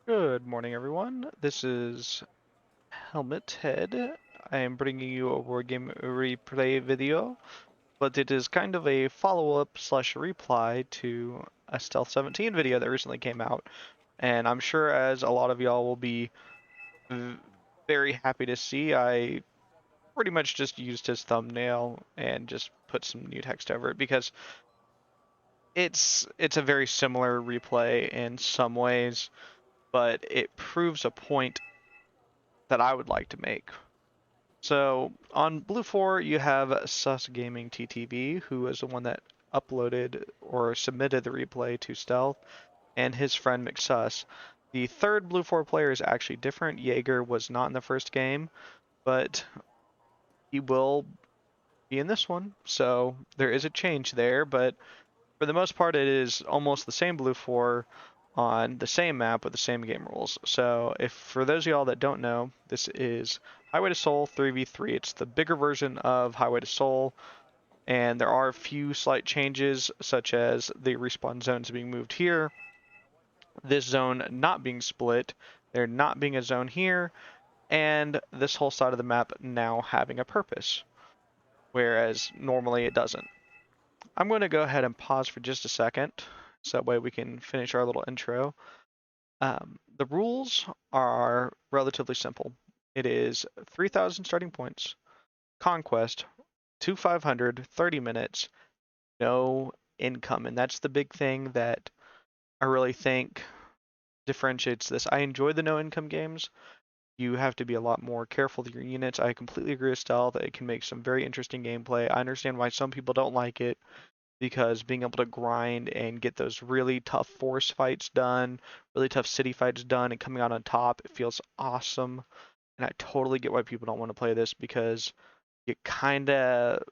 Good morning, everyone. This is Helmet Head. I am bringing you a Wargame replay video, but it is kind of a follow-up slash reply to a Stealth 17 video that recently came out. And I'm sure as a lot of y'all will be very happy to see, I pretty much just used his thumbnail and just put some new text over it because it's a very similar replay in some ways, but it proves a point that I would like to make. So on Blue 4, you have Sus Gaming TTV, who is the one that uploaded or submitted the replay to Stealth, and his friend McSus. The third Blue 4 player is actually different. Jaeger was not in the first game, but he will be in this one. So there is a change there, but for the most part, it is almost the same Blue 4 on the same map with the same game rules. So if for those of y'all that don't know, this is Highway to Seoul 3v3. It's the bigger version of Highway to Seoul, and there are a few slight changes, such as the respawn zones being moved here, this zone not being split, there not being a zone here, and this whole side of the map now having a purpose, whereas normally it doesn't. I'm going to go ahead and pause for just a second, so that way we can finish our little intro. The rules are relatively simple. It is 3,000 starting points, conquest, to 500, 30 minutes, no income. And that's the big thing that I really think differentiates this. I enjoy the no income games. You have to be a lot more careful with your units. I completely agree with Stealth. It can make some very interesting gameplay. I understand why some people don't like it, because being able to grind and get those really tough force fights done, really tough city fights done, and coming out on top, it feels awesome. And I totally get why people don't want to play this, because you kind of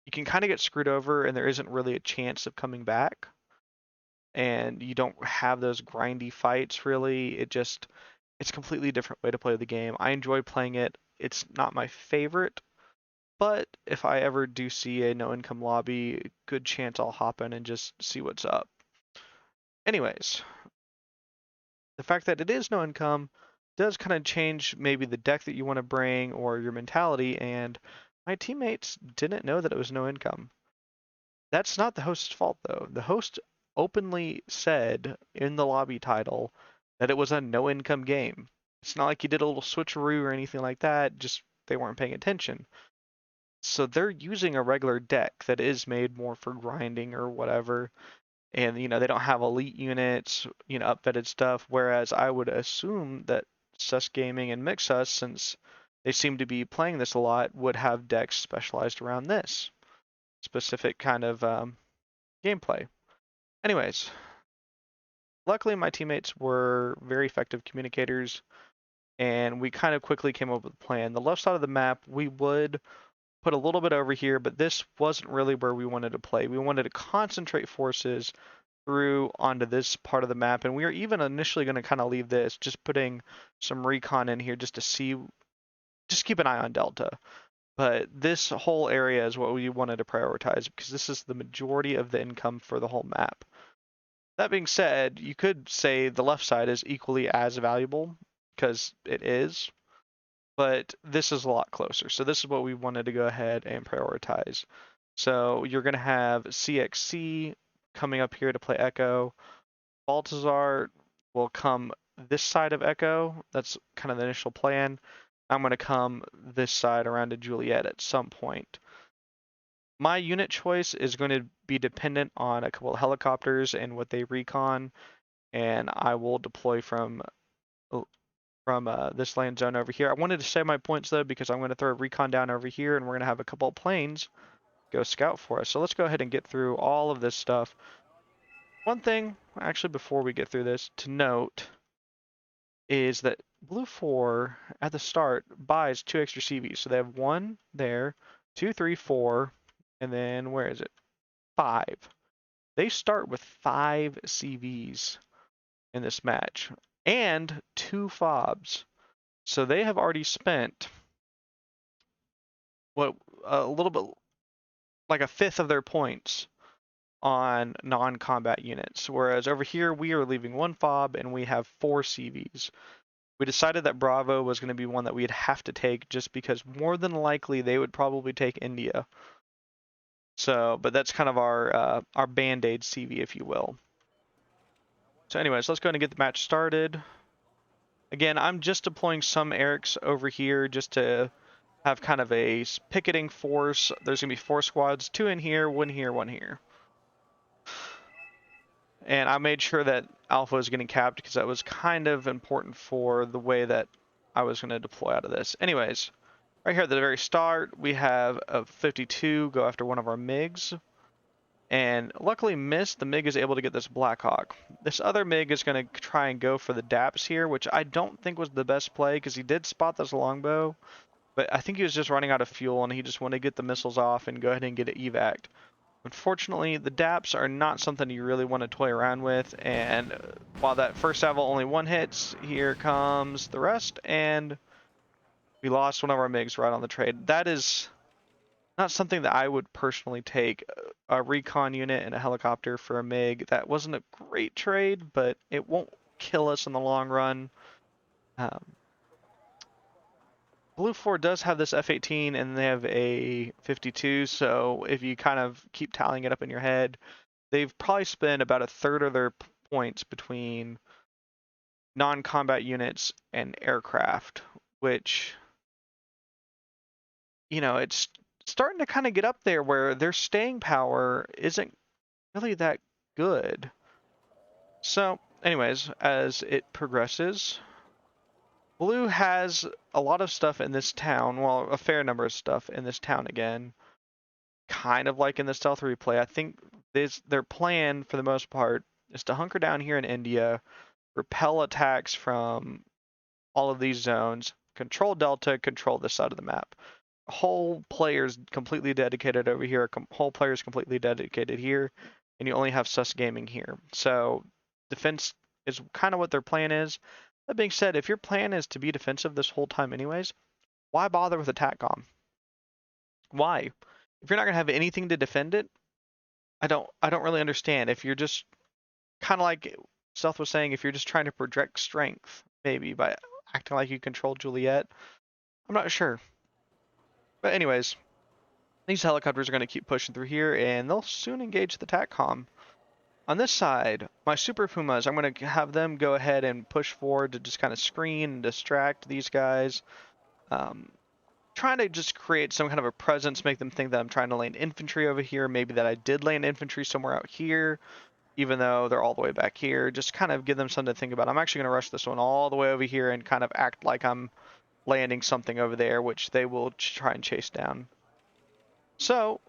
you can kind of get screwed over and there isn't really a chance of coming back, and you don't have those grindy fights really. It's a completely different way to play the game. I enjoy playing it. It's not my favorite, but if I ever do see a no income lobby, good chance I'll hop in and just see what's up. Anyways, the fact that it is no income does kind of change maybe the deck that you want to bring or your mentality, and my teammates didn't know that it was no income. That's not the host's fault though. The host openly said in the lobby title that it was a no income game. It's not like he did a little switcheroo or anything like that, just they weren't paying attention. So they're using a regular deck that is made more for grinding or whatever. And they don't have elite units, upvetted stuff, whereas I would assume that Sus Gaming and Mixus, since they seem to be playing this a lot, would have decks specialized around this specific kind of gameplay. Anyways, luckily my teammates were very effective communicators, and we kind of quickly came up with a plan. The left side of the map, we would put a little bit over here, but this wasn't really where we wanted to play. We wanted to concentrate forces through onto this part of the map, and we were even initially going to kind of leave this, just putting some recon in here just to see, just keep an eye on Delta. But this whole area is what we wanted to prioritize, because this is the majority of the income for the whole map. That being said, you could say the left side is equally as valuable, because it is, but this is a lot closer. So this is what we wanted to go ahead and prioritize. So you're going to have CXC coming up here to play Echo. Baltazar will come this side of Echo. That's kind of the initial plan. I'm going to come this side around to Juliet at some point. My unit choice is going to be dependent on a couple of helicopters and what they recon, and I will deploy from this land zone over here. I wanted to save my points though, because I'm going to throw a recon down over here, and we're going to have a couple of planes go scout for us. So let's go ahead and get through all of this stuff. One thing, actually, before we get through this, to note is that Blue 4 at the start buys 2 extra CVs. So they have 1 there, 2, 3, 4, and then where is it? 5. They start with 5 CVs in this match and 2 fobs. So they have already spent what, a little bit like a fifth of their points on non-combat units, whereas over here we are leaving 1 fob and we have 4 CVs. We decided that Bravo was going to be one that we'd have to take just because more than likely they would probably take India. So, but that's kind of our band-aid CV, if you will. So anyways, let's go ahead and get the match started. Again, I'm just deploying some Erics over here just to have kind of a picketing force. There's going to be 4 squads, 2 in here, 1 here, 1 here. And I made sure that Alpha was getting capped because that was kind of important for the way that I was going to deploy out of this. Anyways, right here at the very start, we have a 52 go after one of our MiGs. And luckily missed, the MiG is able to get this Blackhawk. This other MiG is going to try and go for the DAPS here, which I don't think was the best play because he did spot this longbow. But I think he was just running out of fuel and he just wanted to get the missiles off and go ahead and get it evac'd. Unfortunately, the DAPs are not something you really want to toy around with, and while that first salvo only 1 hits, here comes the rest, and we lost one of our MiGs right on the trade. That is not something that I would personally take. A recon unit and a helicopter for a MiG, that wasn't a great trade, but it won't kill us in the long run. Blue 4 does have this F-18 and they have a 52, so if you kind of keep tallying it up in your head, they've probably spent about a third of their points between non-combat units and aircraft, which, you know, it's starting to kind of get up there where their staying power isn't really that good. So, anyways, as it progresses, Blue has a lot of stuff in this town, well, a fair number of stuff in this town again, kind of like in the stealth replay. I think their plan, for the most part, is to hunker down here in India, repel attacks from all of these zones, control Delta, control this side of the map. Whole player's completely dedicated over here, whole player's completely dedicated here, and you only have sus gaming here. So defense is kind of what their plan is. That being said, if your plan is to be defensive this whole time anyways, why bother with attack-com? Why? If you're not gonna have anything to defend it, I don't really understand. If you're just kind of like Stealth was saying, if you're just trying to project strength, maybe by acting like you control Juliet, I'm not sure. But anyways, these helicopters are going to keep pushing through here, and they'll soon engage the TACCOM. On this side, my Super Pumas, I'm going to have them go ahead and push forward to just kind of screen and distract these guys. Trying to just create some kind of a presence, make them think that I'm trying to land infantry over here, maybe that I did land infantry somewhere out here, even though they're all the way back here. Just kind of give them something to think about. I'm actually going to rush this one all the way over here and kind of act like I'm landing something over there, which they will try and chase down. So,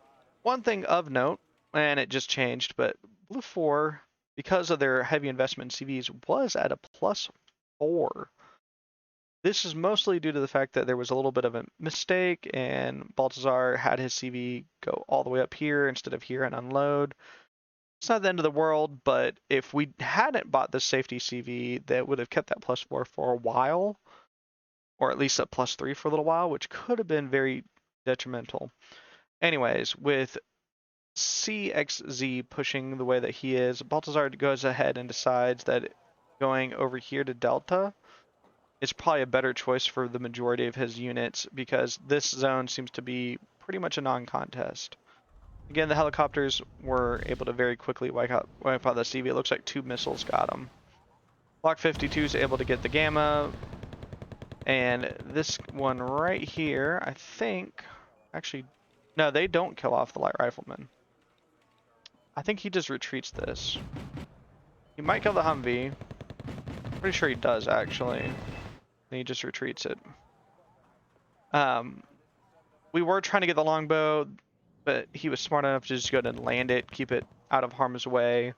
one thing of note, and it just changed, but Blue 4, because of their heavy investment in CVs, was at a +4. This is mostly due to the fact that there was a little bit of a mistake, and Baltazar had his CV go all the way up here instead of here and unload. It's not the end of the world, but if we hadn't bought the safety CV, that would have kept that +4 for a while, or at least a +3 for a little while, which could have been very detrimental. Anyways, with CXZ pushing the way that he is, Baltazar goes ahead and decides that going over here to Delta is probably a better choice for the majority of his units because this zone seems to be pretty much a non-contest. Again, the helicopters were able to very quickly wipe out the CV. It looks like 2 missiles got him. Block 52 is able to get the Gamma, and this one right here, I think, actually, no, they don't kill off the light rifleman. I think he just retreats this. He might kill the Humvee. Pretty sure he does, actually. And he just retreats it. We were trying to get the longbow, but he was smart enough to just go ahead and land it, keep it out of harm's way,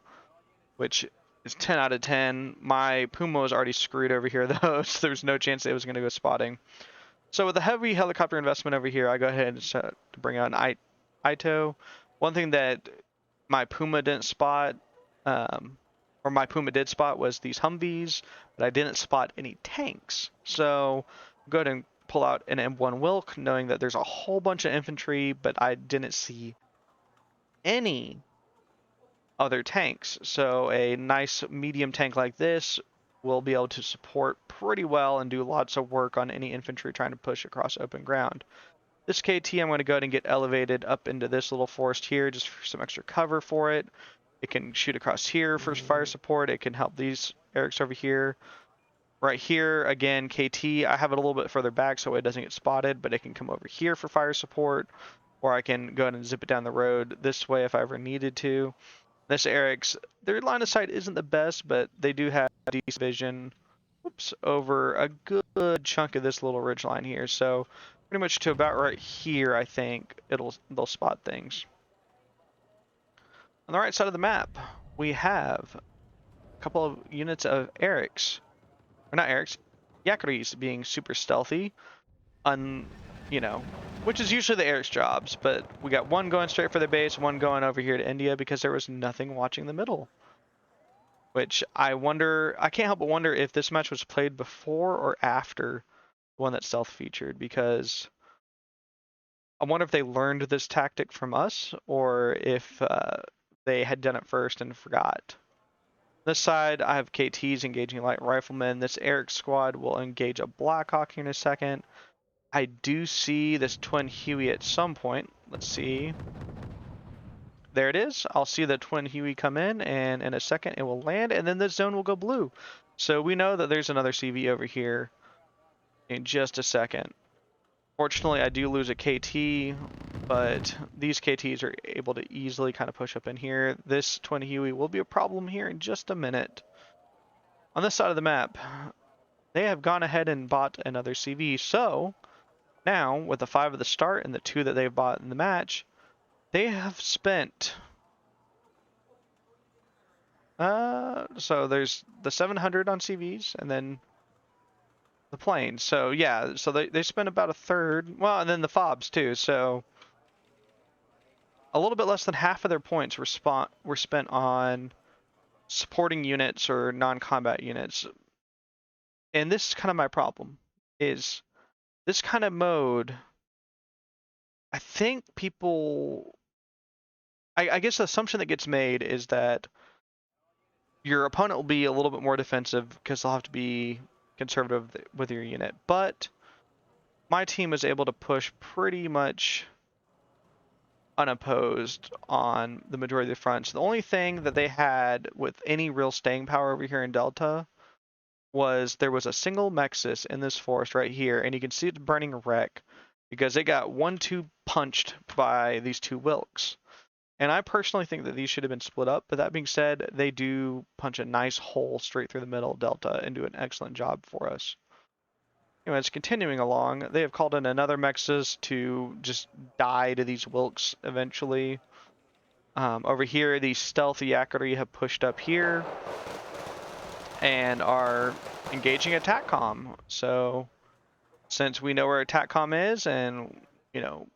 which is 10 out of 10. My Puma was already screwed over here, though, so there's no chance it was going to go spotting. So with the heavy helicopter investment over here, I go ahead and start to bring out an Ito. One thing that my Puma didn't spot, or my Puma did spot, was these Humvees, but I didn't spot any tanks. So go ahead and pull out an M1 Wilk, knowing that there's a whole bunch of infantry, but I didn't see any other tanks. So a nice medium tank like this will be able to support pretty well and do lots of work on any infantry trying to push across open ground. This KT, I'm going to go ahead and get elevated up into this little forest here just for some extra cover for it. It can shoot across here for fire support. It can help these Erics over here. Right here, again, KT, I have it a little bit further back so it doesn't get spotted, but it can come over here for fire support, or I can go ahead and zip it down the road this way if I ever needed to. This Eric's, their line of sight isn't the best, but they do have decent vision, over a good chunk of this little ridge line here. So pretty much to about right here, I think they'll spot things. On the right side of the map, we have a couple of units of Eric's, or not Eric's, Yakuris being super stealthy, which is usually the Eric's jobs, but we got one going straight for the base, one going over here to India because there was nothing watching the middle. Which I can't help but wonder if this match was played before or after the one that stealth featured, because I wonder if they learned this tactic from us or if they had done it first and forgot. This side, I have KTs engaging light riflemen. This Eric squad will engage a Blackhawk here in a second. I do see this twin Huey at some point. Let's see. There it is. I'll see the twin Huey come in, and in a second it will land, and then this zone will go blue. So we know that there's another CV over here in just a second. Fortunately, I do lose a KT, but these KTs are able to easily kind of push up in here. This twin Huey will be a problem here in just a minute. On this side of the map, they have gone ahead and bought another CV. So now, with the 5 at the start and the 2 that they've bought in the match, they have spent... so there's the 700 on CVs, and then the planes. So yeah, so they spent about a third. Well, and then the fobs too. So a little bit less than half of their points were spent on supporting units or non-combat units. And this is kind of my problem, is this kind of mode, I think people... I guess the assumption that gets made is that your opponent will be a little bit more defensive because they'll have to be conservative with your unit. But my team was able to push pretty much unopposed on the majority of the fronts. The only thing that they had with any real staying power over here in Delta was there was a single Mexus in this forest right here, and you can see it burning wreck because it got 1-2 punched by these 2 Wilks. And I personally think that these should have been split up, but that being said, they do punch a nice hole straight through the middle of Delta and do an excellent job for us. Anyways, continuing along, they have called in another Mexus to just die to these Wilks eventually. Over here, the stealthy Yakari have pushed up here and are engaging a TACCOM. So since we know where a TACCOM is, and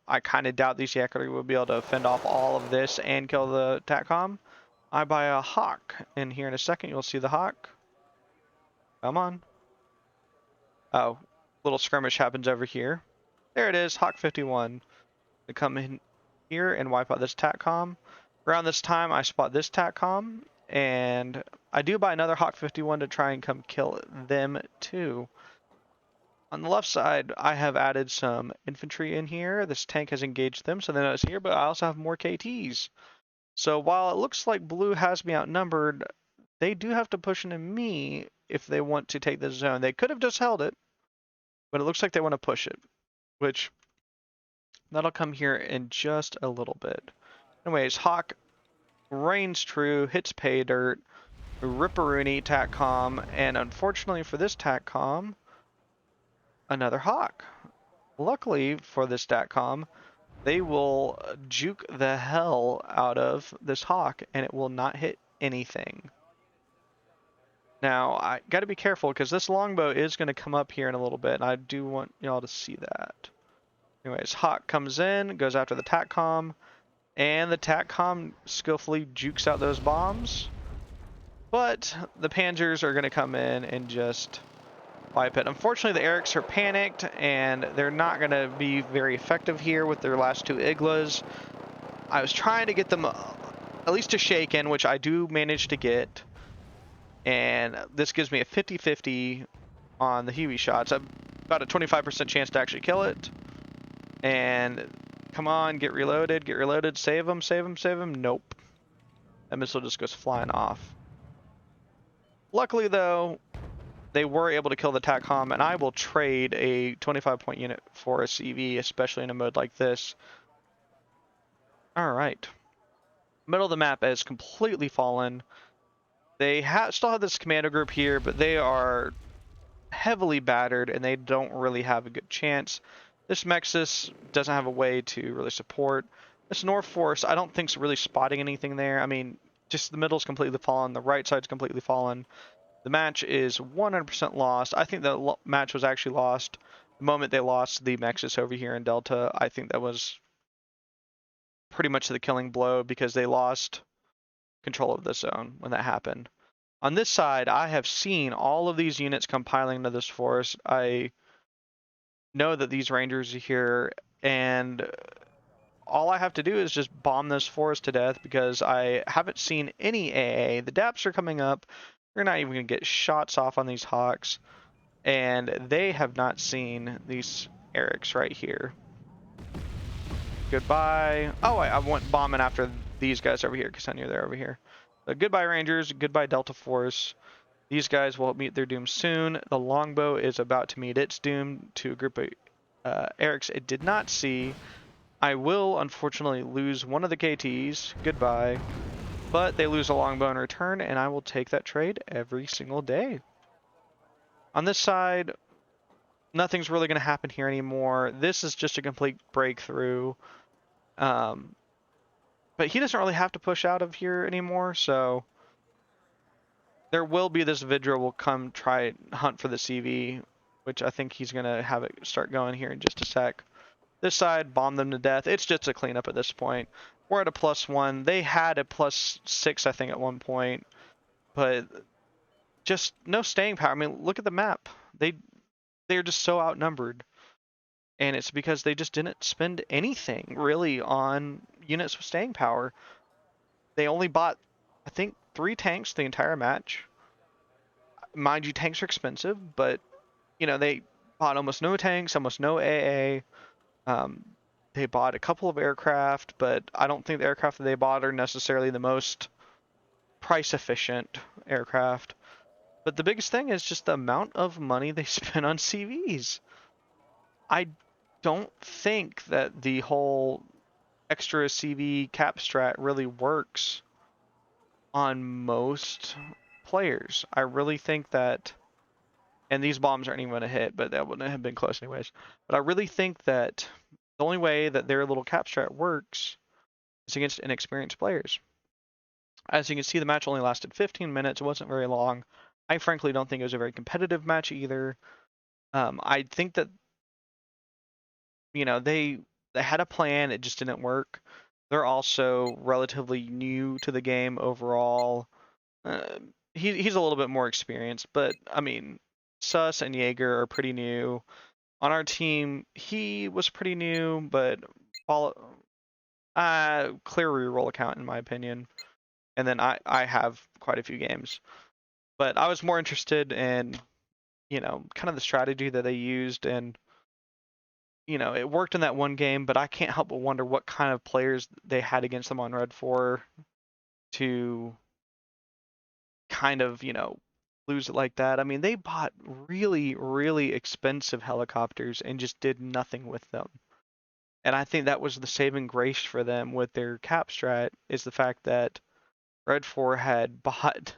I kind of doubt these Yakari will be able to fend off all of this and kill the TACCOM, I buy a Hawk. And here in a second, you'll see the Hawk. Come on. Oh, little skirmish happens over here. There it is, Hawk 51. They come in here and wipe out this TACCOM. Around this time, I spot this TACCOM, and I do buy another Hawk 51 to try and come kill them too. On the left side, I have added some infantry in here. This tank has engaged them, so they know it's here, but I also have more KTs. So while it looks like blue has me outnumbered, they do have to push into me if they want to take this zone. They could have just held it, but it looks like they want to push it, which that'll come here in just a little bit. Anyways, Hawk reigns true, hits pay dirt, Ripperoonie TACCOM, and unfortunately for this TACCOM, another Hawk. Luckily for this TACCOM, they will juke the hell out of this Hawk, and it will not hit anything. Now, I got to be careful because this longbow is going to come up here in a little bit, and I do want y'all to see that. Anyways, Hawk comes in, goes after the TACCOM, and the TACCOM skillfully jukes out those bombs. But the Panzers are going to come in and just wipe it. Unfortunately, the Erics are panicked, and they're not going to be very effective here with their last 2 Iglas. I was trying to get them at least a shake-in, which I do manage to get. And this gives me a 50-50 on the Huey shots. I've about a 25% chance to actually kill it. And come on, get reloaded, save him, save him, save him. Nope. That missile just goes flying off. Luckily, though, they were able to kill the TACCOM, and I will trade a 25-point unit for a CV, especially in a mode like this. All right. Middle of the map has completely fallen. They still have this commando group here, but they are heavily battered, and they don't really have a good chance. This Mexus doesn't have a way to really support. This North Force, I don't think's really spotting anything there. I mean, just the middle's completely fallen, the right side's completely fallen. The match is 100% lost. I think the match was actually lost the moment they lost the Mexus over here in Delta. I think that was pretty much the killing blow because they lost control of the zone when that happened. On this side, I have seen all of these units come piling into this forest. I know that these rangers are here, and all I have to do is just bomb this forest to death because I haven't seen any AA. The DAPs are coming up. We're not even going to get shots off on these Hawks, and they have not seen these Erics right here. Goodbye. Oh, I went bombing after these guys over here because I knew they're over here. So goodbye, Rangers. Goodbye, Delta Force. These guys will meet their doom soon. The longbow is about to meet its doom to a group of Erics it did not see. I will, unfortunately, lose one of the KTs. Goodbye. But they lose a longbow in return, and I will take that trade every single day. On this side, nothing's really going to happen here anymore. This is just a complete breakthrough. But he doesn't really have to push out of here anymore, so there will be this Vidra will come try hunt for the CV, which I think he's going to have it start going here in just a sec. This side, bomb them to death. It's just a cleanup at this point. We're at a +1. They had a +6, I think, at one point, but just no staying power. I mean, look at the map. They're just so outnumbered, and it's because they just didn't spend anything really on units with staying power. They only bought, I think, 3 tanks the entire match. Mind you, tanks are expensive, but you know they bought almost no tanks, almost no AA. They bought a couple of aircraft, but I don't think the aircraft that they bought are necessarily the most price efficient aircraft. But the biggest thing is just the amount of money they spent on CVs. I don't think that the whole extra CV cap strat really works on most players. I really think that, and these bombs aren't even going to hit, but that wouldn't have been close anyways. But I really think that the only way that their little cap strat works is against inexperienced players. As you can see, the match only lasted 15 minutes. It wasn't very long. I frankly don't think it was a very competitive match either. I think that, you know, they had a plan. It just didn't work. They're also relatively new to the game overall. He's a little bit more experienced, but I mean, Sus and Jaeger are pretty new. On our team, he was pretty new, but clear reroll account in my opinion. And then I have quite a few games. But I was more interested in, you know, kind of the strategy that they used, and you know, it worked in that one game, but I can't help but wonder what kind of players they had against them on Red 4 to kind of, you know, lose it like that. I mean, they bought really, really expensive helicopters and just did nothing with them. And I think that was the saving grace for them with their cap strat, is the fact that Red 4 had bought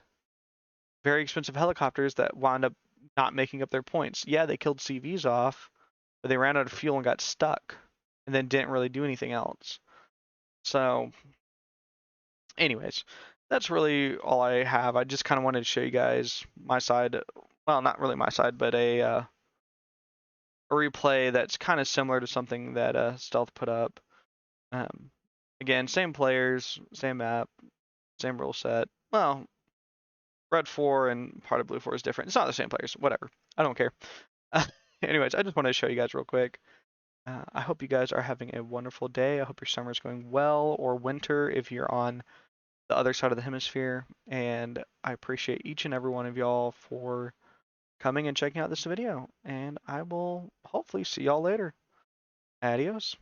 very expensive helicopters that wound up not making up their points. Yeah, they killed CVs off, but they ran out of fuel and got stuck, and then didn't really do anything else. So, anyways, that's really all I have. I just kind of wanted to show you guys my side. Well, not really my side, but a replay that's kind of similar to something that Stealth put up. Um, Again, same players, same map, same rule set. Well, Red 4 and part of Blue 4 is different. It's not the same players. Whatever. I don't care. Anyways, I just wanted to show you guys real quick. I hope you guys are having a wonderful day. I hope your summer is going well, or winter if you're on the other side of the hemisphere. And I appreciate each and every one of y'all for coming and checking out this video. And I will hopefully see y'all later. Adios.